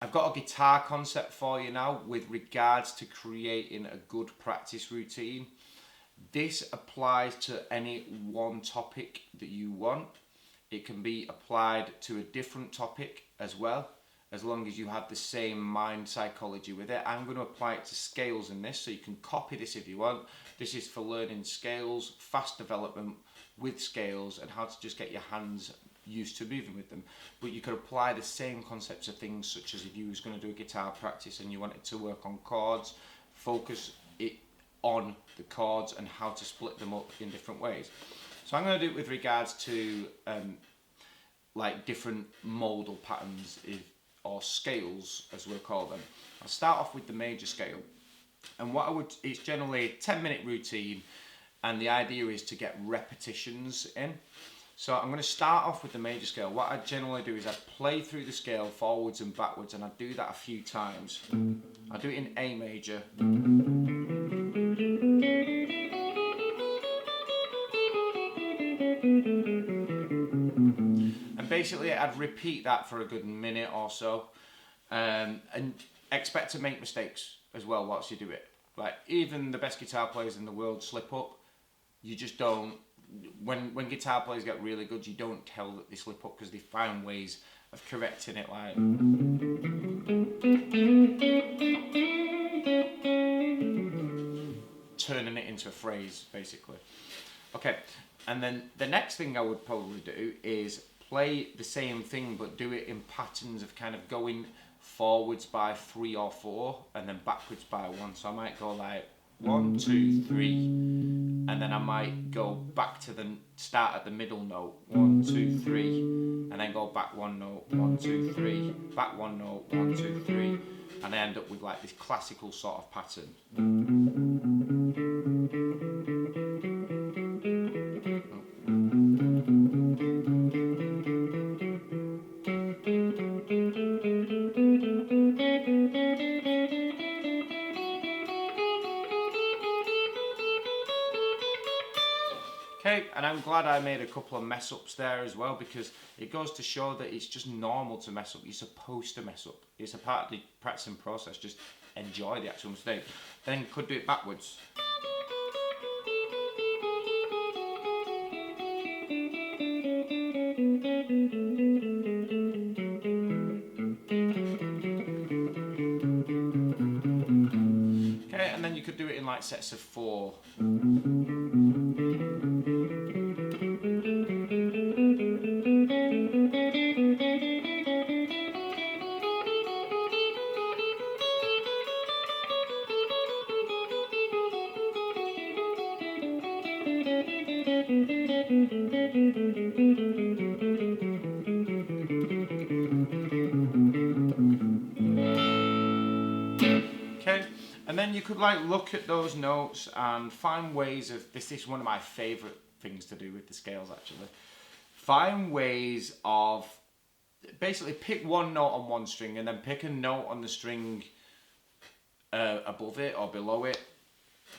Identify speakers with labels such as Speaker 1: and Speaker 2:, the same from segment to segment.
Speaker 1: I've got a guitar concept for you now with regards to creating a good practice routine. This applies to any one topic that you want. It can be applied to a different topic as well, as long as you have the same mind psychology with it. I'm going to apply it to scales in this, so you can copy this if you want. This is for learning scales, fast development with scales, and how to just get your hands used to moving with them. But you could apply the same concepts of things, such as if you was going to do a guitar practice and you wanted to work on chords, focus it on the chords and how to split them up in different ways. So I'm going to do it with regards to like different modal patterns, or scales as we'll call them. I'll start off with the major scale, and it's generally a 10-minute routine, and the idea is to get repetitions in. So I'm going to start off with the major scale. What I generally do is I play through the scale forwards and backwards, and I do that a few times. I do it in A major. And basically I'd repeat that for a good minute or so, and expect to make mistakes as well whilst you do it. Like, even the best guitar players in the world slip up. You just don't. When guitar players get really good, you don't tell that they slip up, because they find ways of correcting it, like turning it into a phrase, basically. Okay, and then the next thing I would probably do is play the same thing, but do it in patterns of kind of going forwards by 3 or 4 and then backwards by 1. So I might go like 1, 2, 3, and then I might go back to the start at the middle note, 1, 2, 3, and then go back 1 note, 1, 2, 3, back 1 note, 1, 2, 3, and I end up with like this classical sort of pattern. Okay, and I'm glad I made a couple of mess ups there as well, because it goes to show that it's just normal to mess up. You're supposed to mess up. It's a part of the practicing process. Just enjoy the actual mistake. Then you could do it backwards. Okay, and then you could do it in like sets of 4. Okay, and then you could like look at those notes and find ways of this. Is one of my favourite things to do with the scales, actually. Find ways of basically pick one note on one string and then pick a note on the string above it or below it,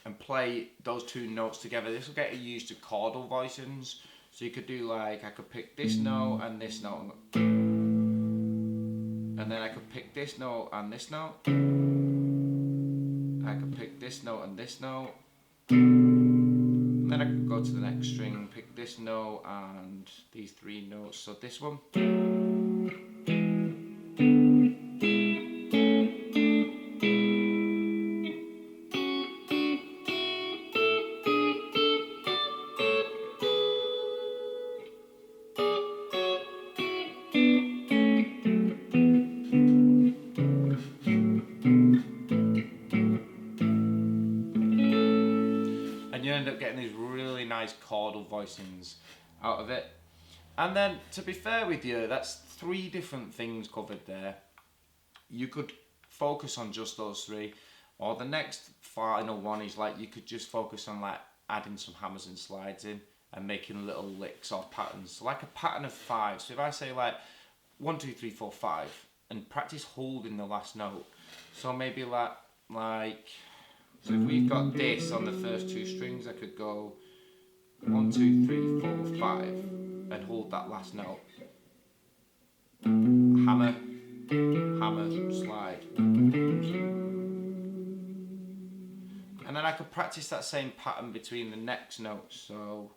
Speaker 1: and play those 2 notes together. This will get you used to chordal voicings. So you could do like, I could pick this note and this note, and then I could pick this note and this note. I could pick this note and this note. And then I could go to the next string, pick this note and these 3 notes. So this one. And you end up getting these really nice chordal voicings out of it. And then, to be fair with you, that's 3 different things covered there. You could focus on just those 3, or the next final one is like, you could just focus on like adding some hammers and slides in and making little licks or patterns. So like a pattern of 5. So if I say like 1, 2, 3, 4, 5, and practice holding the last note. So maybe like so if we've got this on the first 2 strings, I could go 1, 2, 3, 4, 5, and hold that last note. Hammer, hammer, slide. And then I could practice that same pattern between the next notes. So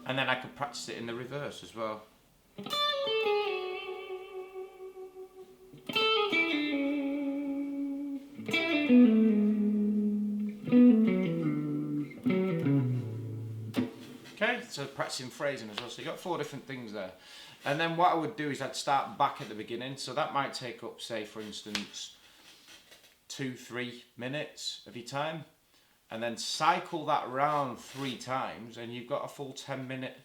Speaker 1: and then I could practice it in the reverse as well. Okay, so practicing phrasing as well. So you got 4 different things there. And then what I would do is I'd start back at the beginning. So that might take up, say, for instance, 2-3 minutes of your time. And then cycle that around 3 times, and you've got a full 10-minute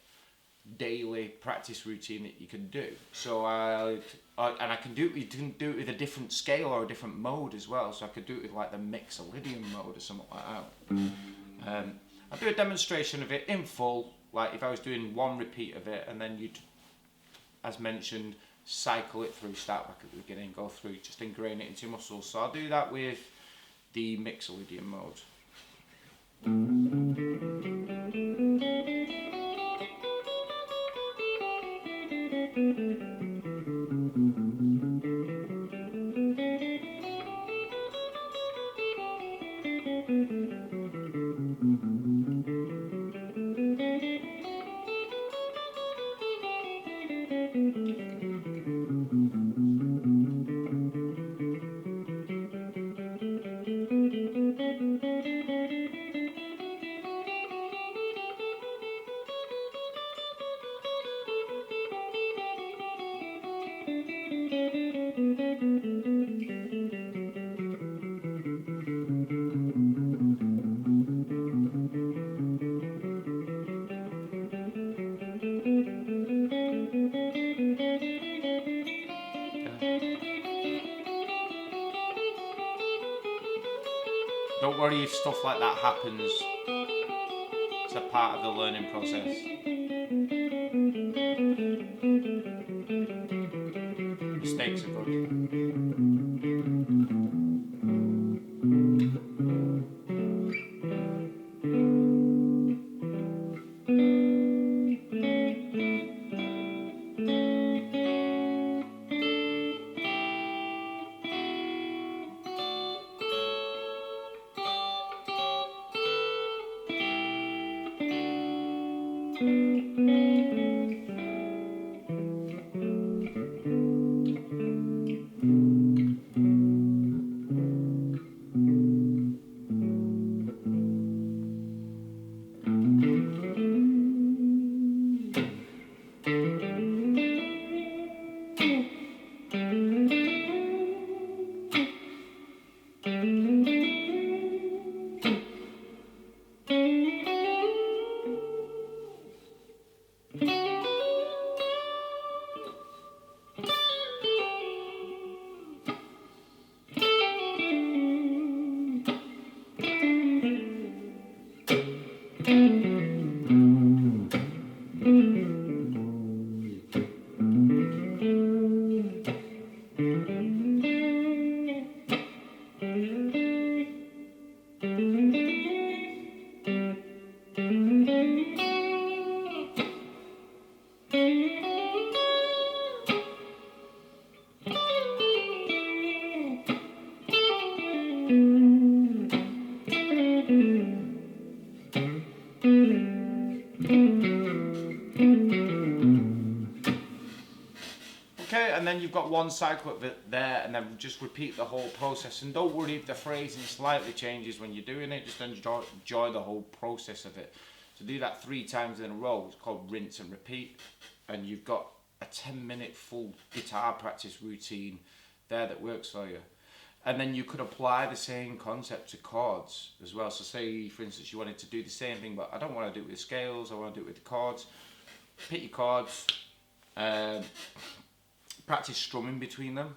Speaker 1: daily practice routine that you can do. So and I can do it. You can do it with a different scale or a different mode as well. So I could do it with like the Mixolydian mode or something like that. I'll do a demonstration of it in full, like if I was doing 1 repeat of it, and then you'd, as mentioned, cycle it through, start back at the beginning, go through, just ingrain it into your muscles. So I'll do that with the Mixolydian mode. Don't worry if stuff like that happens. It's a part of the learning process. Mistakes are good. Okay, and then you've got 1 cycle of it there, and then just repeat the whole process. And don't worry if the phrasing slightly changes when you're doing it, just enjoy the whole process of it. So do that 3 times in a row. It's called rinse and repeat. And you've got a 10-minute full guitar practice routine there that works for you. And then you could apply the same concept to chords as well. So say, for instance, you wanted to do the same thing, but I don't want to do it with scales, I want to do it with the chords. Pick your chords, practice strumming between them.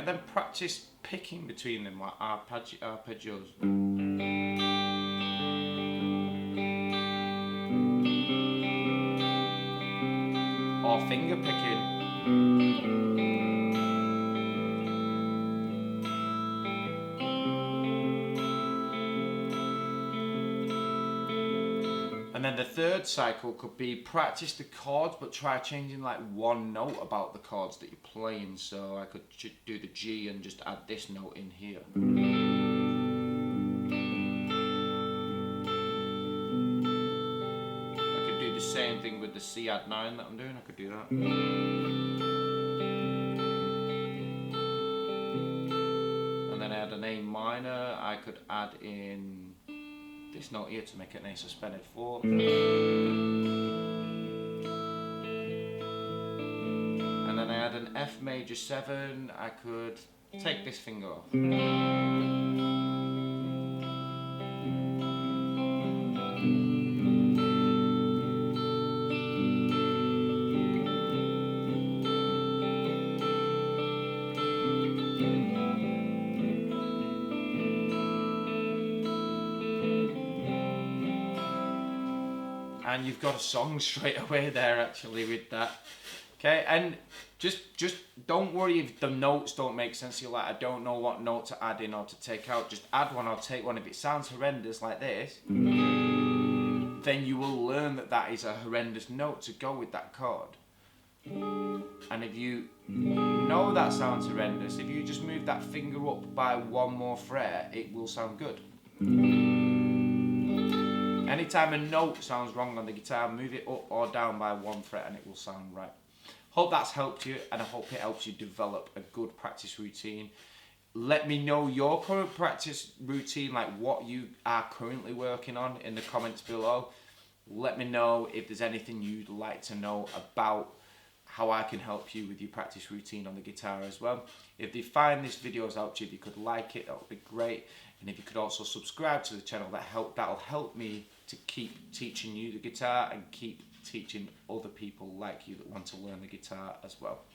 Speaker 1: then practice picking between them, like arpeggios. Or finger picking. And then the third cycle could be practice the chords, but try changing like one note about the chords that you're playing. So I could do the G and just add this note in here. I could do the same thing with the C add 9 that I'm doing. I could do that. And then I had an A minor. I could add in this note here to make it an A suspended 4. And then I had an F major 7. I could take this finger off. And you've got a song straight away there actually with that. Okay, and just don't worry if the notes don't make sense. You're like, I don't know what note to add in or to take out. Just add one or take one. If it sounds horrendous like this, then you will learn that that is a horrendous note to go with that chord. And if you know that sounds horrendous, if you just move that finger up by one more fret, it will sound good. Anytime a note sounds wrong on the guitar, move it up or down by one fret and it will sound right. Hope that's helped you, and I hope it helps you develop a good practice routine. Let me know your current practice routine, like what you are currently working on, in the comments below. Let me know if there's anything you'd like to know about how I can help you with your practice routine on the guitar as well. If you find this video helped you, if you could like it, that would be great. And if you could also subscribe to the channel, that'll help me to keep teaching you the guitar and keep teaching other people like you that want to learn the guitar as well.